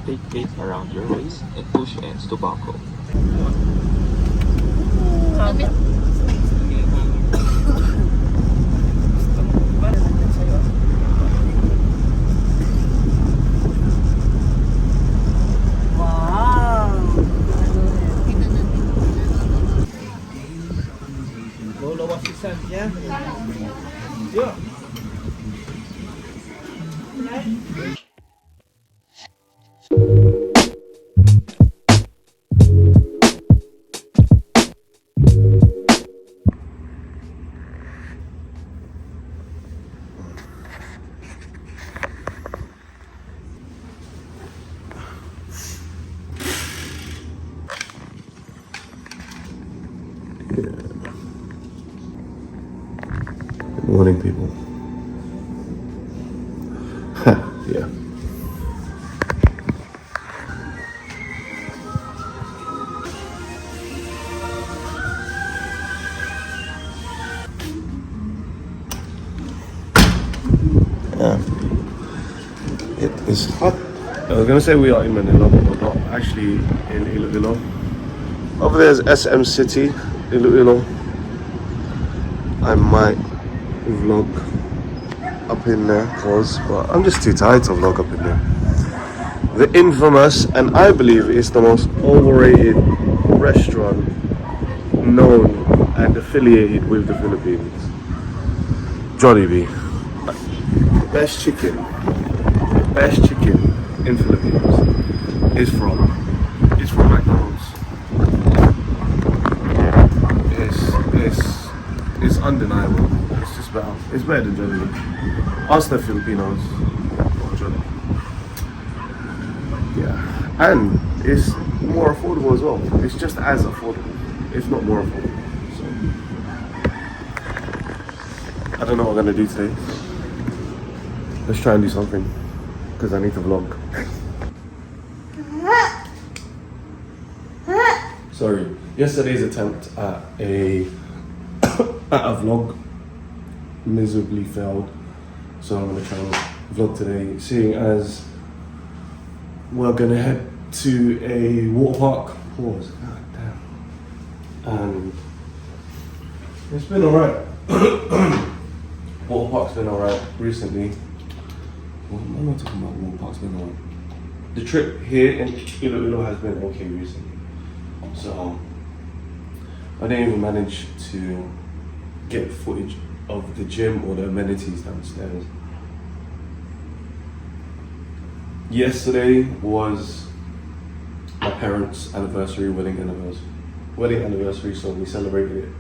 Take tape around your waist and push ends to buckle. Lola was his son, yeah? Yeah. Good morning, people. Yeah. It is hot. I was gonna say we are in Manila, but we're not actually in ILO ILO. Over there is SM City, ILO ILO. I might vlog up in there, but I'm just too tired to vlog up in there. The infamous, and I believe it's the most overrated restaurant known and affiliated with the Philippines. Jolibee. The best chicken in Philippines is from McDonald's. It's undeniable. It's just better. It's better than Jolibee. Ask the Filipinos for Jolibee. Yeah, and it's more affordable as well. It's just as affordable, if not more affordable. So I don't know what I'm gonna do today. Let's try and do something, because I need to vlog. Sorry, yesterday's attempt at a vlog miserably failed. So I'm gonna try and vlog today, seeing as we're gonna head to a water park. Pause. God damn. And it's been alright. Water park's been alright recently. What am I talking about? Water park's been alright. The trip here in ILO ILO has been okay recently. So I didn't even manage to get footage of the gym or the amenities downstairs. Yesterday was my parents' wedding anniversary, so we celebrated it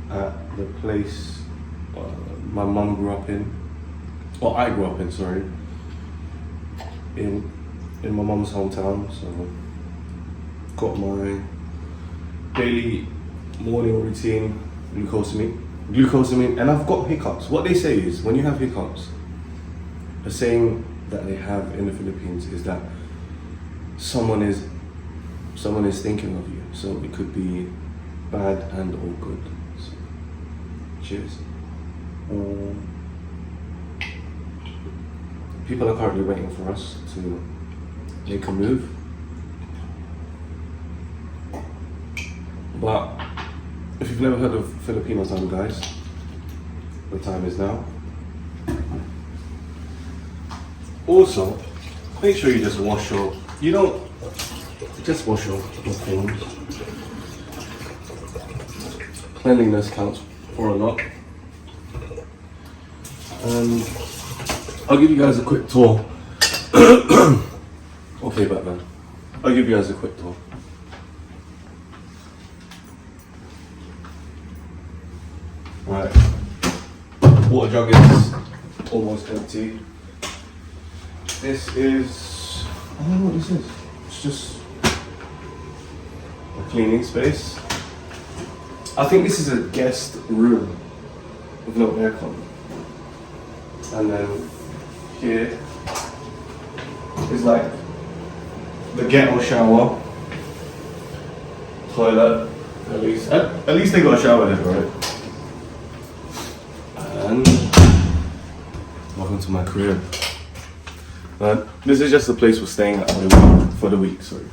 at the place my mum grew up in, or I grew up in, sorry, in my mum's hometown. So got my daily morning routine, glucosamine, and I've got hiccups. What they say is when you have hiccups, the saying that they have in the Philippines is that someone is thinking of you. So it could be bad and or good. So, cheers. People are currently waiting for us to make a move. But if you've never heard of Filipino time, guys, the time is now. Also, make sure you just wash your things. Cleanliness counts for a lot. And I'll give you guys a quick tour. Okay, Batman. I'll give you guys a quick tour. Right. Water jug is almost empty. This is, I don't know what this is. It's just a cleaning space. I think this is a guest room with no aircon. And then here is like the ghetto shower, toilet. At least they got a shower there, right? And welcome to my crib. This is just the place we're staying at for the week. Sorry.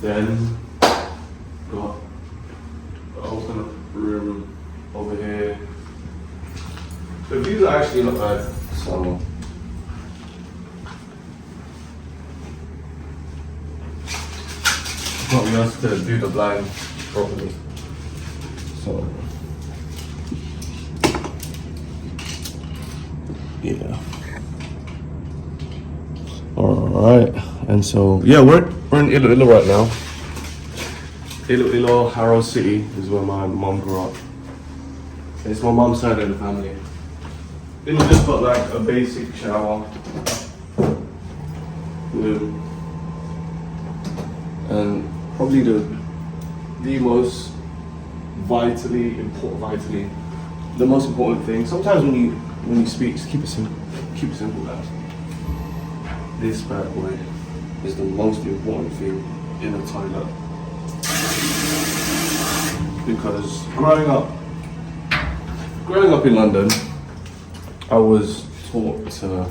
Then got an open up room over here. The views are actually not bad. So got me asked to do the blind properly. So yeah. Alright, and so yeah, we're in ILO ILO right now. ILO ILO, Harrow City is where my mom grew up. It's my mom's side of the family. ILO just got like a basic shower room, and probably the most the most important thing. Sometimes when you speak, just keep it simple, guys. This bad boy is the most important thing in a toilet. Because growing up in London, I was taught to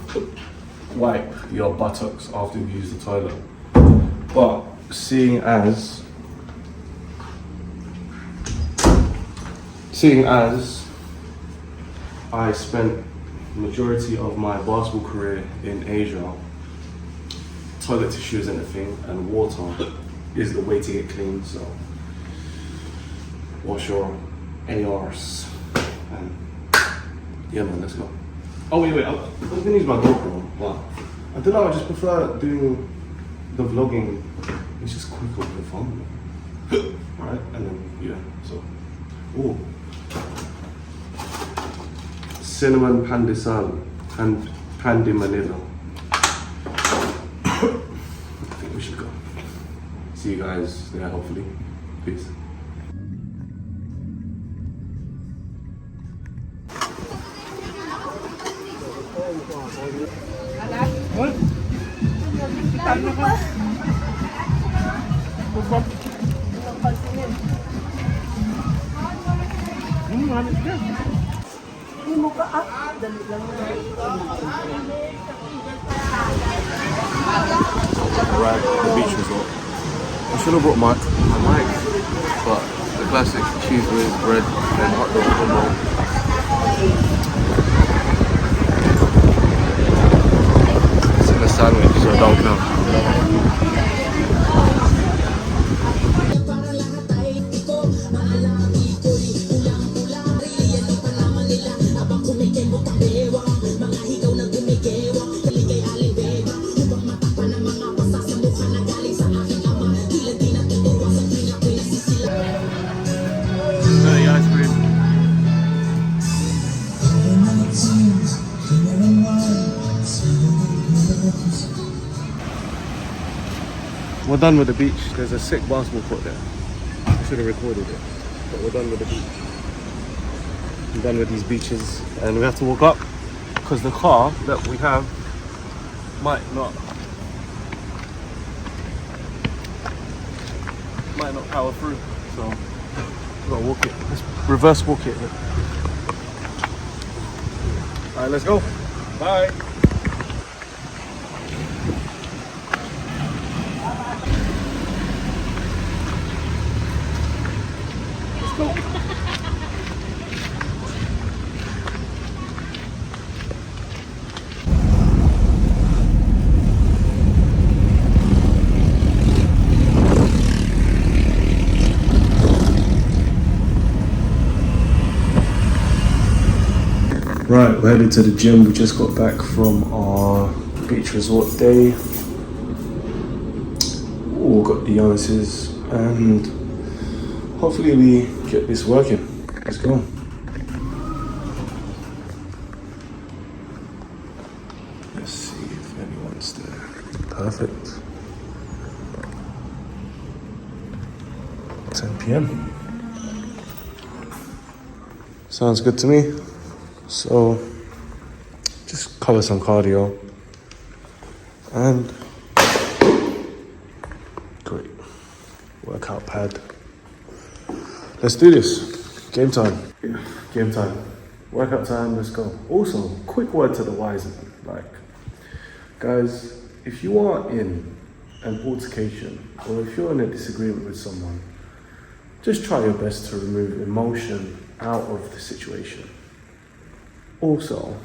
wipe your buttocks after you use the toilet. But seeing as I spent the majority of my basketball career in Asia, toilet tissue isn't a thing, and water is the way to get clean. So wash your ARs, and yeah, man, let's go. Oh wait, I was gonna use my GoPro, but I don't know. I just prefer doing the vlogging. It's just quicker with the phone, right? And then yeah, so cinnamon pandesal and pandi manila. I think we should go. See you guys there, hopefully. Peace. from? Hanip ka. Arrived at the beach resort. I should have brought my mic, but the classic cheese whiz, bread, and hot dog combo. It's in a sandwich, so don't count. Dirty ice cream. We're done with the beach. There's a sick basketball court there. I should have recorded it. But we're done with the beach. We're done with these beaches. And we have to walk up because the car that we have might not power through. So we've got to walk it. Let's reverse walk it. Alright, let's go. Bye. Right, we're headed to the gym. We just got back from our beach resort day. All got the answers, and hopefully we get this working. Let's go. Let's see if anyone's there. Perfect. 10 p.m. Sounds good to me. So, just cover some cardio and great workout pad. Let's do this. Game time. Yeah, game time. Workout time, let's go. Also, quick word to the wise men. Like, guys, if you are in an altercation or if you're in a disagreement with someone, just try your best to remove emotion out of the situation. Also,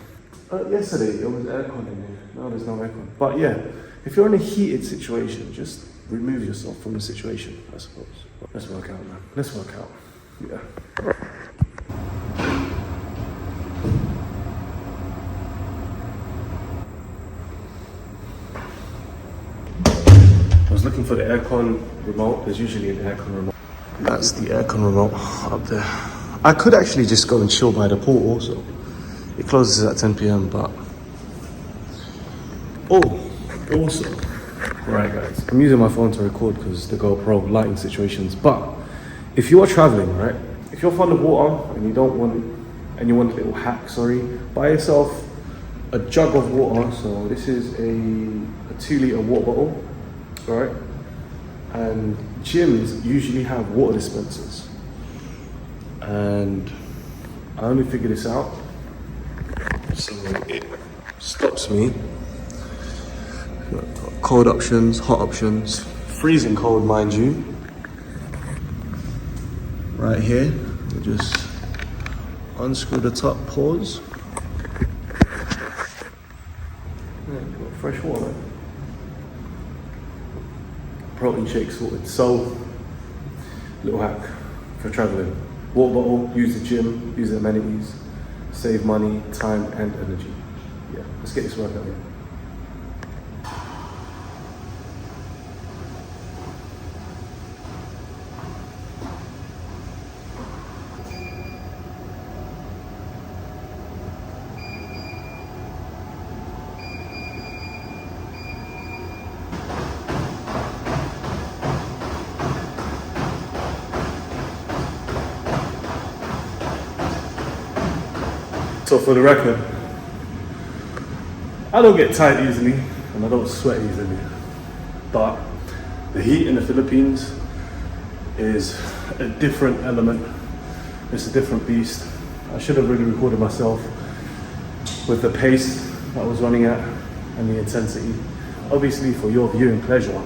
yesterday there was aircon in here. Now there's no aircon. But yeah, if you're in a heated situation, just remove yourself from the situation, I suppose. Let's work out, man. Let's work out. Yeah. I was looking for the aircon remote. There's usually an aircon remote. That's the aircon remote up there. I could actually just go and chill by the pool also. It closes at 10 p.m. but... Oh, also, right guys, I'm using my phone to record because the GoPro lighting situations, but if you are traveling, right, if you're fond of water and you want a little hack, buy yourself a jug of water. So this is a 2-liter water bottle, right? And gyms usually have water dispensers. And I only figured this out. So it stops me. Cold options, hot options, freezing cold, mind you. Right here, we just unscrew the top, pause. Yeah, got fresh water. Protein shake sorted. So, little hack for traveling. Water bottle, use the gym, use the amenities. Save money, time, and energy. Yeah, let's get this workout in. So for the record, I don't get tired easily and I don't sweat easily, but the heat in the Philippines is a different element. It's a different beast. I should have really recorded myself with the pace that I was running at and the intensity. Obviously for your viewing pleasure,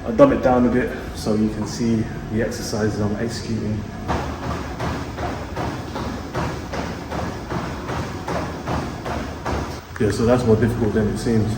I dumb it down a bit so you can see the exercises I'm executing. Yeah, so that's more difficult than it seems.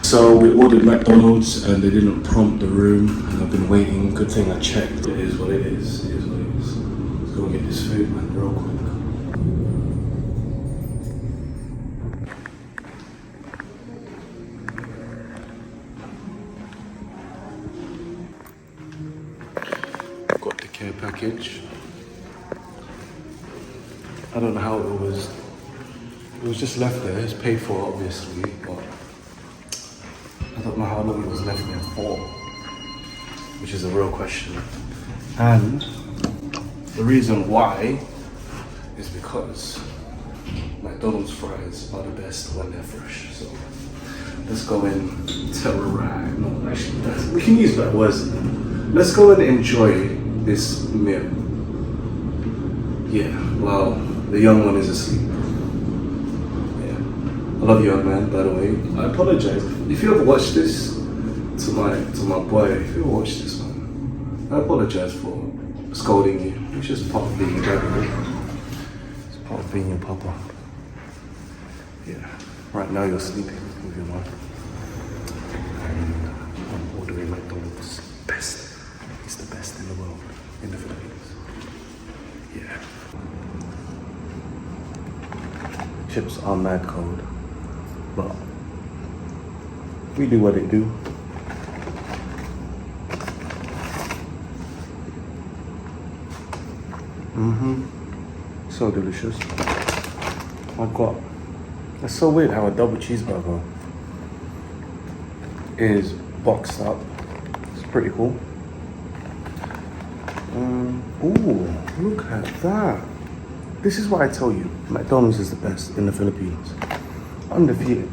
So we ordered McDonald's and they didn't prompt the room and I've been waiting. Good thing I checked. It is what it is. It is what it is. Let's go and get this food, man, real quick. Got the care package. I don't know how it was. It was just left there. It's paid for, obviously, but I don't know how long it was left there for, which is a real question. And the reason why is because McDonald's fries are the best when they're fresh. So let's go and terrorize. No, actually, we can use better words. Let's go and enjoy this meal. Yeah, well, the young one is asleep. I love you, young man, by the way. I apologize. If you ever watch this, to my boy, if you ever watch this, man, I apologize for scolding you. It's just part of being a dad, right? It's part of being your papa. Yeah. Right now you're sleeping with your mom. And I'm ordering McDonald's. Best. It's the best in the world, in the Philippines. Yeah. Chips are mad cold. But we do what it do. So delicious. My God. It's so weird how a double cheeseburger is boxed up. It's pretty cool. Ooh, look at that. This is what I tell you. McDonald's is the best in the Philippines. Undefeated.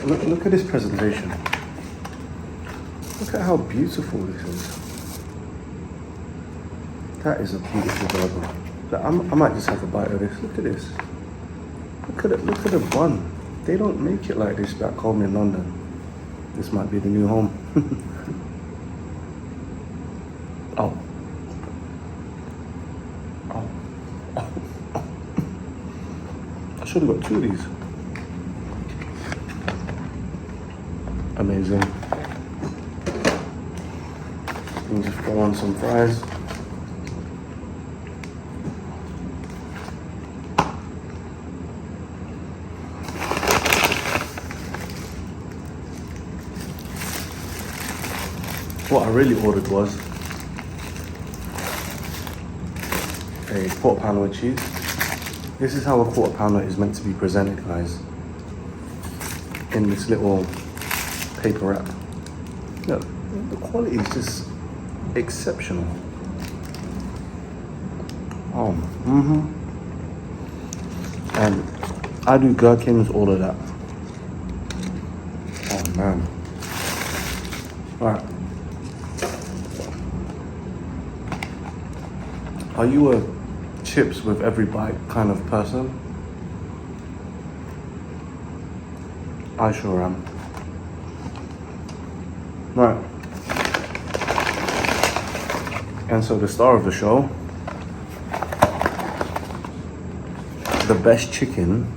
Look at this presentation. Look at how beautiful this is. That is a beautiful burger. I might just have a bite of this. Look at this. Look at it. Look at the bun. They don't make it like this back home in London. This might be the new home. Oh. I should have got two of these. Amazing. And just throw on some fries. What I really ordered was a quarter pounder with cheese. This is how a quarter pounder is meant to be presented, guys. In this little paper wrap. Look, the quality is just exceptional. Oh, And I do gherkins, all of that. Oh man. Alright. Are you a chips with every bite kind of person? I sure am. Right. And so the star of the show, the best chicken.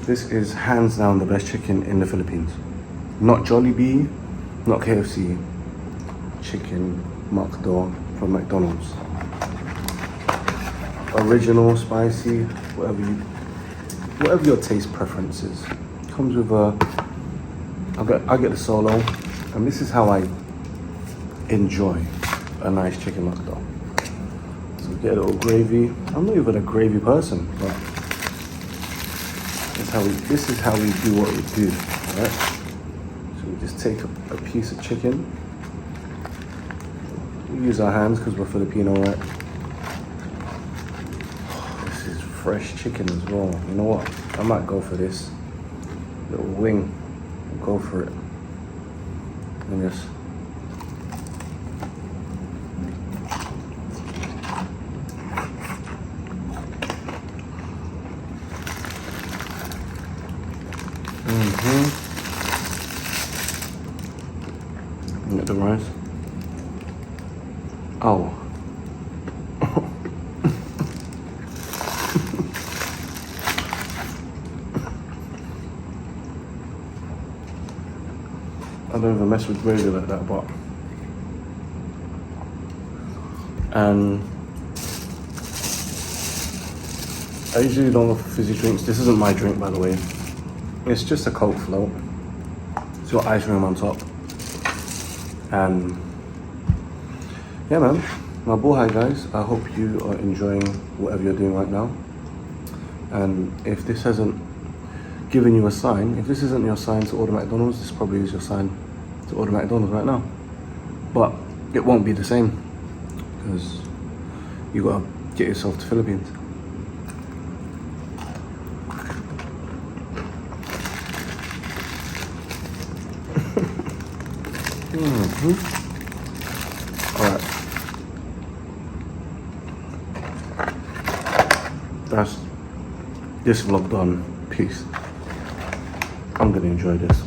This is hands down the best chicken in the Philippines. Not Jolibee, not KFC, chicken Mcdo from McDonald's. Original, spicy, whatever your taste preference is. Comes with I get the solo, and this is how I enjoy a nice chicken Mcdo. So get a little gravy. I'm not even a gravy person, but this is how we do what we do, alright? So we just take a piece of chicken. We use our hands because we're Filipino, right? This is fresh chicken as well. You know what? I might go for this little wing. Go for it. And just get the rice. Oh. I don't even mess with gravy like that, but and I usually don't go for fizzy drinks. This isn't my drink, by the way. It's just a Coke float. It's got ice cream on top. And yeah, man, my bullhigh guys, I hope you are enjoying whatever you're doing right now. And if this hasn't given you a sign, if this isn't your sign to order McDonald's, this probably is your sign to order McDonald's right now. But it won't be the same, because you gotta get yourself to Philippines. Alright. That's this vlog done. Peace. I'm gonna enjoy this.